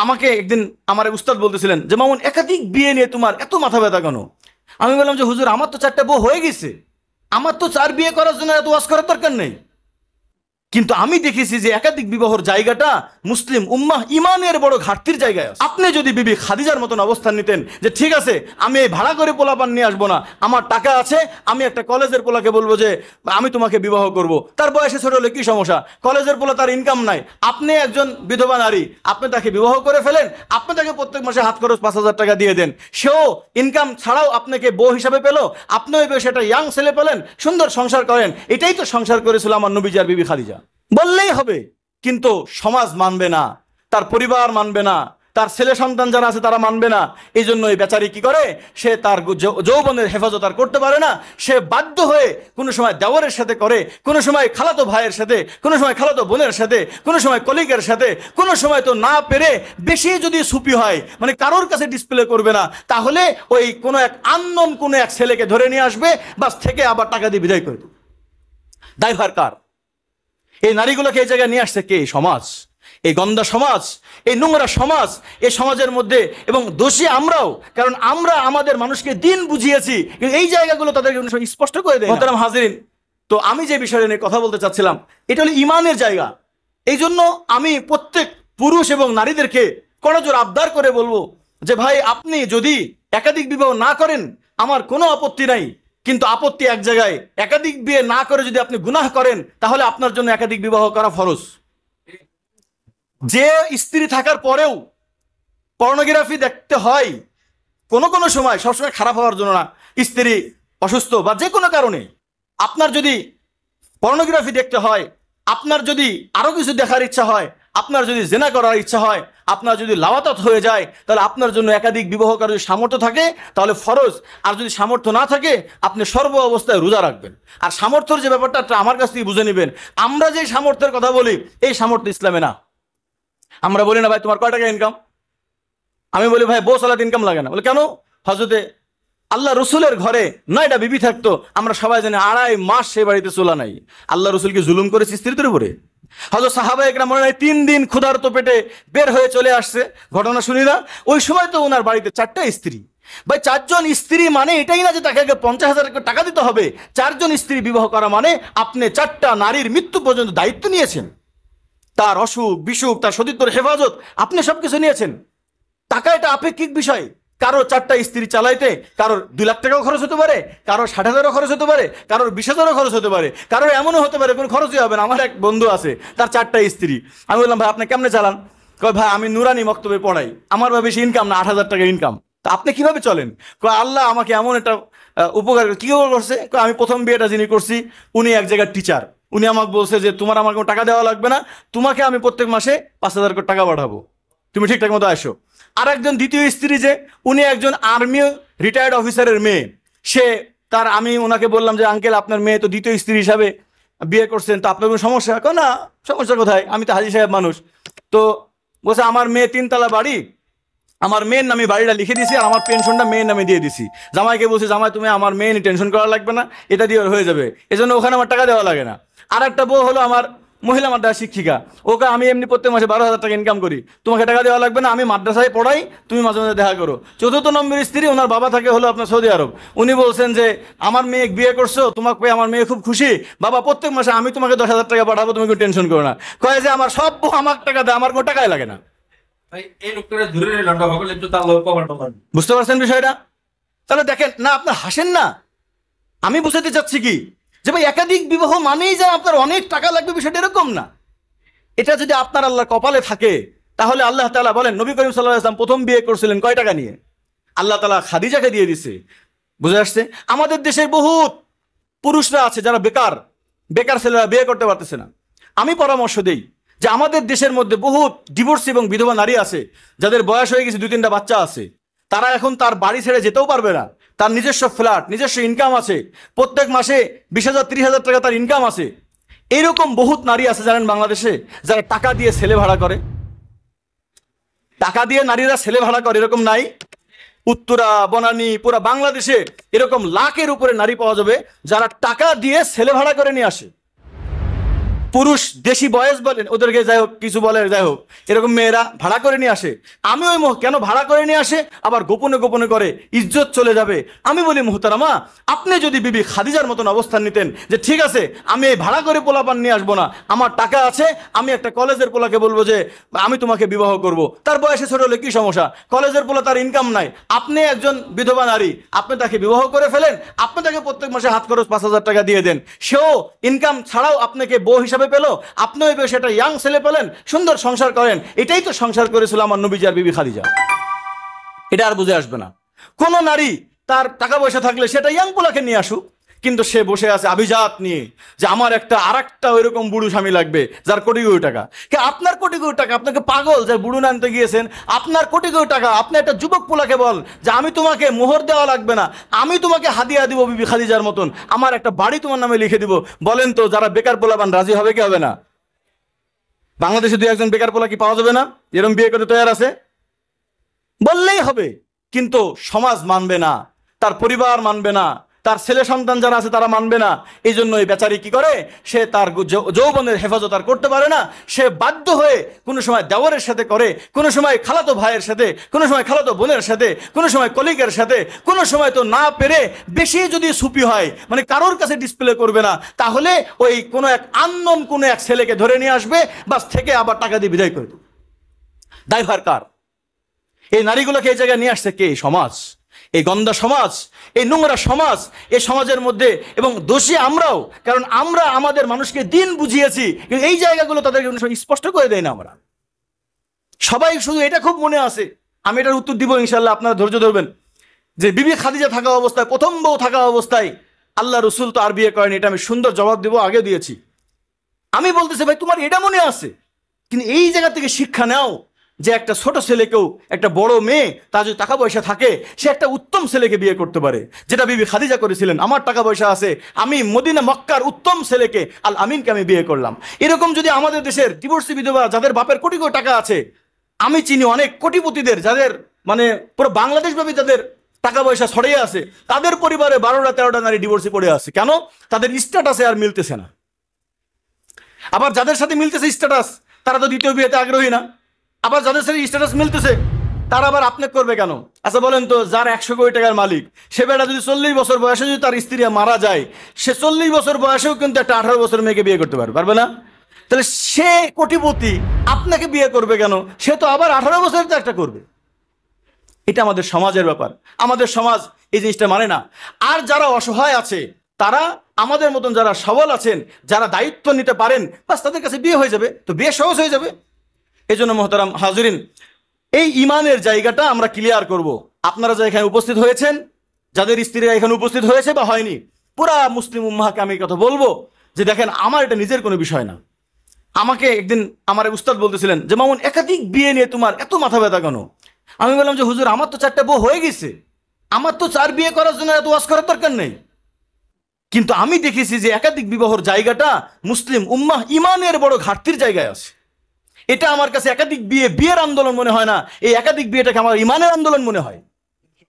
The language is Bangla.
আমাকে একদিন আমার এক উস্তাদ বলতেছিলেন যে মামুন, একাধিক বিয়ে নিয়ে তোমার এত মাথা ব্যথা কেন? আমি বললাম যে হুজুর, আমার তো 4টা বউ হয়ে গেছে, আমার তো 4 বিয়ে করার জন্য এত ওয়াজ করার দরকার নেই। কিন্তু আমি দেখেছি যে একাধিক বিবাহর জায়গাটা মুসলিম উম্মাহ ইমানের বড় ঘাটতির জায়গায় আছে। আপনি যদি বিবি খাদিজার মতন অবস্থান নিতেন যে ঠিক আছে, আমি এই ভাড়া করে পোলাপান নিয়ে আসবো না, আমার টাকা আছে, আমি একটা কলেজের পোলাকে বলবো যে আমি তোমাকে বিবাহ করব, তার বয়সে ছোট হলে কি সমস্যা, কলেজের পোলা, তার ইনকাম নাই, আপনি একজন বিধবা নারী, আপনি তাকে বিবাহ করে ফেলেন, আপনি তাকে প্রত্যেক মাসে হাত খরচ 5,000 টাকা দিয়ে দেন, সেও ইনকাম ছাড়াও আপনাকে বউ হিসাবে পেলো, আপনিও এই বয়সে একটা ইয়াং ছেলে পেলেন, সুন্দর সংসার করেন। এটাই তো সংসার করেছিল আমার নবীজি আর বিবি খাদিজা। বললেই হবে, কিন্তু সমাজ মানবে না, তার পরিবার মানবে না, তার ছেলে সন্তান যারা আছে তারা মানবে না। এই জন্য এই বেচারি কি করে, সে তার যৌবনের হেফাজত আর করতে পারে না, সে বাধ্য হয়ে কোনো সময় দেওরের সাথে করে, কোনো সময় খালাতো ভাইয়ের সাথে, কোনো সময় খালাতো বোনের সাথে, কোনো সময় কলিগের সাথে, কোনো সময় তো না পেরে বেশি যদি সুপি হয়, মানে কারোর কাছে ডিসপ্লে করবে না, তাহলে ওই কোনো এক আননোন কোনো এক ছেলেকে ধরে নিয়ে আসবে, বাস থেকে আবার টাকা দিয়ে বিদায় করে দেবে। দায়ভার কার? এই নারীগুলোকে এই জায়গায় নিয়ে আসছে কে? সমাজ, এই গন্দা সমাজ, এই নোংরা সমাজ, এই সমাজের মধ্যে। এবং দোষী আমরাও, কারণ আমরা আমাদের মানুষকে দিন বুঝিয়েছি, কিন্তু এই জায়গাগুলো তাদেরকে স্পষ্ট করে দেয়। মোহতারাম হাজিরিন, তো আমি যে বিষয় নিয়ে কথা বলতে চাচ্ছিলাম, এটা হলো ইমানের জায়গা। এই জন্য আমি প্রত্যেক পুরুষ এবং নারীদেরকে করজোর আবদার করে বলবো যে ভাই, আপনি যদি একাধিক বিবাহ না করেন আমার কোনো আপত্তি নাই, কিন্তু আপত্তি এক জায়গায়, একাধিক বিয়ে না করে যদি আপনি গুনাহ করেন তাহলে আপনার জন্য একাধিক বিবাহ করা ফরজ। যে স্ত্রী থাকার পরেও পর্নোগ্রাফি দেখতে হয় কোনো কোনো সময়, সবসময় খারাপ হওয়ার জন্য না, স্ত্রী অসুস্থ বা যে কোনো কারণে আপনার যদি পর্নোগ্রাফি দেখতে হয়, আপনার যদি আরো কিছু দেখার ইচ্ছা হয়, আপনার যদি জেনা করার ইচ্ছা হয়, আপনার যদি লাওয়াতাত হয়ে যায়, তাহলে আপনার জন্য একাধিক বিবাহ করার যদি সামর্থ্য থাকে তাহলে ফরজ। আর যদি সামর্থ্য না থাকে আপনি সর্ব অবস্থায় রোজা রাখবেন। আর সামর্থ্যের যে ব্যাপারটা আমার কাছ থেকে বুঝে নেবেন। আমরা যে সামর্থ্যের কথা বলি, এই সামর্থ্য ইসলামে না। আমরা বলি না ভাই তোমার কয় টাকা ইনকাম, আমি বলি ভাই বউ সালাত ইনকাম লাগে না। বলে কেন? হযরতে আল্লাহ রসুলের ঘরে 9টা বিবি থাকতো, আমরা সবাই জানি 2.5 মাস সে বাড়িতে চুলা নাই। আল্লাহ রসুল কি জুলুম করেছে স্ত্রীদের উপরে? হযরত সাহাবা একরাম মনে হয় 3 দিন ক্ষুধার্ত পেটে বের হয়ে চলে আসছে, ঘটনা শুনি না? ওই সময় তো ওনার বাড়িতে 4টা স্ত্রী। ভাই 4 জন স্ত্রী মানে এটাই না যে তাকে 50,000 টাকা দিতে হবে। 4 জন স্ত্রী বিবাহ করা মানে আপনি 4টা নারীর মৃত্যু পর্যন্ত দায়িত্ব নিয়েছেন, তার অসুখ বিসুখ, তার সতীত্বর হেফাজত, আপনি সবকিছু নিয়েছেন। টাকা এটা আপেক্ষিক বিষয়। কারো 4টা স্ত্রী চালাইতে কারোর 2 লাখ টাকাও খরচ হতে পারে, কারোর 60,000 খরচ হতে পারে, কারোর 20,000 খরচ হতে পারে, কারোর এমনও হতে পারে কোনো খরচই হবে না। আমার এক বন্ধু আছে, তার 4টা স্ত্রী। আমি বললাম ভাই আপনি কেমনে চালান? কয় ভাই আমি নুরানি মক্তবে পড়াই, আমার বেশি ইনকাম না, 8,000 টাকা ইনকাম। তা আপনি কিভাবে চলেন? কয় আল্লাহ আমাকে এমন একটা উপকার কি করছে। আমি প্রথম বিয়েটা যিনি করছি উনি এক জায়গার টিচার, উনি আমাকে বলছে যে তোমার আমার কোনো টাকা দেওয়া লাগবে না, তোমাকে আমি প্রত্যেক মাসে 5,000 করে টাকা পাঠাবো, তুমি ঠিকঠাক মতো আসো। আর একজন দ্বিতীয় স্ত্রী যে উনি একজন আর্মি রিটায়ার্ড অফিসারের মেয়ে, সে তার আমি ওনাকে বললাম যে আঙ্কেল আপনার মেয়ে তো দ্বিতীয় স্ত্রী হিসাবে বিয়ে করছেন, তো আপনার কোনো সমস্যা? না, সমস্যা কোথায়, আমি তো হাজি সাহেব মানুষ। তো বলছে আমার মেয়ে 3 তলা বাড়ি, আমার মেয়ের নামে বাড়িটা লিখে দিয়েছি, আর আমার পেনশনটা মেয়ের নামে দিয়ে দিছি। জামাইকে বলছে জামাই তুমি আমার মেয়ে নিয়ে টেনশন করা লাগবে না, এটা দিয়ে হয়ে যাবে, এজন্য ওখানে আমার টাকা দেওয়া লাগে না। আর একটা বউ হলো আমার মহিলা মাদ্রাসা শিক্ষিকা, ওকে আমি এমনি প্রত্যেক মাসে 12,000 টাকা ইনকাম করি, তোমাকে টাকা দেওয়া লাগবে না, আমি মাদ্রাসায় পড়াই, তুমি মাঝে মাঝে দেখা করো। 4র্থ নম্বর স্ত্রী, ওনার বাবা থাকে হলো আপনার সৌদি আরব, উনি বলছেন যে আমার মেয়ে বিয়ে করছো, তোমাকে পেয়ে আমার মেয়ে খুব খুশি, বাবা প্রত্যেক মাসে আমি তোমাকে 10,000 টাকা পাঠাবো, তুমি কোনো টেনশন করো না। কয়ে যে আমার সব বউ আমার টাকা দেয়, আমার কোনো টাকাই লাগে না। বুঝতে পারছেন বিষয়টা? তাহলে দেখেন না, আপনার হাসেন না, আমি বুঝাতে চাচ্ছি কি যে ভাই একাধিক বিবাহ মানেই যে আপনার অনেক টাকা লাগবে, বিষয়টা এরকম না। এটা যদি আপনার আল্লাহ কপালে থাকে তাহলে আল্লাহ তাআলা বলেন, নবী করিম সাল্লাল্লাহু আলাইহি ওয়াসাল্লাম প্রথম বিয়ে করছিলেন কয় টাকা নিয়ে? আল্লাহ তাআলা খাদিজাকে দিয়ে দিছে। বুঝে আসছে? আমাদের দেশের বহুত পুরুষরা আছে যারা বেকার, বেকার ছেলেরা বিয়ে করতে পারতেছে না। আমি পরামর্শ দেই যে আমাদের দেশের মধ্যে বহুত ডিভোর্স এবং বিধবা নারী আছে যাদের বয়স হয়ে গেছে, 2-3টা বাচ্চা আছে, তারা এখন তার বাড়ি ছেড়ে যেতেও পারবে না, তার নিজস্ব ফ্ল্যাট, নিজস্ব ইনকাম আছে, প্রত্যেক মাসে 20,000 30,000 টাকা তার ইনকাম আছে। এইরকম বহুত নারী আছে জানেন বাংলাদেশে, যারা টাকা দিয়ে ছেলে ভাড়া করে। টাকা দিয়ে নারীরা ছেলে ভাড়া করে, এরকম নাই? উত্তরা, বনানী, পুরা বাংলাদেশে এরকম লাখের উপরে নারী পাওয়া যাবে যারা টাকা দিয়ে ছেলে ভাড়া করে নিয়ে আসে। পুরুষ দেশি বয়স বলেন ওদেরকে, যাই হোক কিছু বলে, যাই হোক এরকম মেয়েরা ভাড়া করে নিয়ে আসে। আমি ওই কেন ভাড়া করে নিয়ে আসে, আবার গোপনে গোপনে করে, ইজ্জত চলে যাবে। আমি বলি মুহতারামা, আপনি যদি বিবি খাদিজার মতন অবস্থান নিতেন যে ঠিক আছে আমি এই ভাড়া করে পোলাপান নিয়ে আসবো না, আমার টাকা আছে, আমি একটা কলেজের পোলাকে বলবো যে আমি তোমাকে বিবাহ করব, তার বয়সে ছোট হলে কি সমস্যা, কলেজের পোলা, তার ইনকাম নাই, আপনি একজন বিধবা নারী, আপনি তাকে বিবাহ করে ফেলেন, আপনি তাকে প্রত্যেক মাসে হাত খরচ 5,000 টাকা দিয়ে দেন, সেও ইনকাম ছাড়াও আপনাকে বউ হিসাবে পেল, আপনি ওই বয়সে একটা ইয়াং ছেলে পেলেন, সুন্দর সংসার করেন। এটাই তো সংসার করেছিল আমার নবীজি আর বিবি খাদিজা। এটা আর বুঝে আসবে না। কোন নারী তার টাকা পয়সা থাকলে সেটা ইয়াং পোলাকে নিয়ে আসুক, কিন্তু সে বসে আছে আভিজাত নিয়ে যে আমার একটা আর একটা ওইরকম বুড়ো স্বামী লাগবে যার কোটি কোটি টাকা। আপনার কোটি কোটি টাকা, আপনাকে পাগল যে বুড়ো আনতে গিয়েছেন, আপনার কোটি কোটি টাকা, আপনি একটা যুবক পোলাকে বল যে আমি তোমাকে মোহর দেওয়া লাগবে না, আমি তোমাকে হাদিয়া দিব বিবি খাদিজার মতন, আমার একটা বাড়ি তোমার নামে লিখে দিব। বলেন তো যারা বেকার পোলাপান রাজি হবে কি হবে না? বাংলাদেশে 2-1 বেকার পোলা কি পাওয়া যাবে না এরকম বিয়ে করতে তৈরি আছে? বললেই হবে। কিন্তু সমাজ মানবে না, তার পরিবার মানবে না, তার ছেলে সন্তান যারা আছে তারা মানবে না। এই জন্য এই বেচারি কি করে, সে তার যৌবনের হেফাজত আর করতে পারে না, সে বাধ্য হয়ে কোনো সময় দেওরের সাথে করে, কোনো সময় খালাতো ভাইয়ের সাথে, কোনো সময় খালাতো বোনের সাথে, কোনো সময় কলিগের সাথে, কোনো সময় তো না পেরে বেশি যদি সুপি হয়, মানে কারোর কাছে ডিসপ্লে করবে না, তাহলে ওই কোনো এক আননোন কোনো এক ছেলেকে ধরে নিয়ে আসবে, বাস থেকে আবার টাকা দিয়ে বিদায় করে দেবে। দায়ভার কার? এই নারীগুলোকে এই জায়গায় নিয়ে আসছে কে? সমাজ, এই গন্দা সমাজ, এই নোংরা সমাজ, এই সমাজের মধ্যে। এবং দোষী আমরাও, কারণ আমরা আমাদের মানুষকে দিন বুঝিয়েছি, কিন্তু এই জায়গাগুলো তাদেরকে স্পষ্ট করে দেয় না। আমরা সবাই শুধু এটা খুব মনে আছে, আমি এটার উত্তর দিব ইনশাল্লাহ, আপনারা ধৈর্য ধরবেন, যে বিবি খাদিজা থাকা অবস্থায়, প্রথম বউ থাকা অবস্থায় আল্লাহ রসুল তো আর বিয়ে করেনি। এটা আমি সুন্দর জবাব দিব, আগে দিয়েছি। আমি বলতেছি ভাই তোমার এটা মনে আছে, কিন্তু এই জায়গা থেকে শিক্ষা নাও যে একটা ছোট ছেলেকেও, একটা বড় মেয়ে, তার যদি টাকা পয়সা থাকে, সে একটা উত্তম ছেলেকে বিয়ে করতে পারে, যেটা বিবি খাদিজা করেছিলেন। আমার টাকা পয়সা আছে, আমি মদিনা মক্কার উত্তম ছেলেকে আল আমিনকে আমি বিয়ে করলাম। এরকম যদি আমাদের দেশের ডিভোর্সি বিধবা যাদের বাপের কোটি কোটি টাকা আছে, আমি চিনি অনেক কোটিপতিদের যাদের মানে পুরো বাংলাদেশব্যাপী যাদের টাকা পয়সা ছড়িয়ে আছে, তাদের পরিবারে 12টা-13টা নারী ডিভোর্সি পড়ে আছে। কেন? তাদের স্ট্যাটাসে আর মিলতেছে না। আবার যাদের সাথে মিলতেছে স্ট্যাটাস, তারা তো দ্বিতীয় বিয়েতে আগ্রহী না। আবার যাদের সাথে স্ট্যাটাস মিলতেছে, তারা আবার আপনি করবে কেন? আচ্ছা বলেন তো, যার 100 কোটি টাকার মালিক, সে বেটা যদি 40 বছর বয়সে যদি তার স্ত্রী মারা যায়, সে 40 বছর বয়সেও কিন্তু একটা 18 বছর মেয়েকে বিয়ে করতে পারবে না? তাহলে সে কোটিপতি, আপনাকে বিয়ে করবে কেন? সে তো আবার 18 বছর তো একটা করবে। এটা আমাদের সমাজের ব্যাপার। আমাদের সমাজ এই জিনিসটা মানে না। আর যারা অসহায় আছে, তারা আমাদের মতন যারা সবল আছেন, যারা দায়িত্ব নিতে পারেন, বাস তাদের কাছে বিয়ে হয়ে যাবে, তো বিয়ে সহজ হয়ে যাবে। এই জন্য মোহতারাম হাজরিন, এই ইমানের জায়গাটা আমরা ক্লিয়ার করব। আপনারা যা এখানে উপস্থিত হয়েছেন, যাদের স্ত্রীরা এখানে উপস্থিত হয়েছে বা হয়নি, পুরা মুসলিম উম্মাহকে আমি কথা বলবো যে দেখেন, আমার এটা নিজের কোনো বিষয় না। আমাকে একদিন আমার উস্তাদ বলতেছিলেন যে মামুন, একাধিক বিয়ে নিয়ে তোমার এত মাথা ব্যথা কেন? আমি বললাম যে হুজুর, আমার তো 4টা বউ হয়ে গেছে, আমার তো 4 বিয়ে করার জন্য এত ওয়াজ করার দরকার নেই। কিন্তু আমি দেখেছি যে একাধিক বিবাহর জায়গাটা মুসলিম উম্মাহ ইমানের বড় ঘাটতির জায়গায় আছে। এটা আমার কাছে একাধিক বিয়ের আন্দোলন মনে হয় না, এই একাধিক বিয়েটাকে আমার ইমানের আন্দোলন মনে হয়।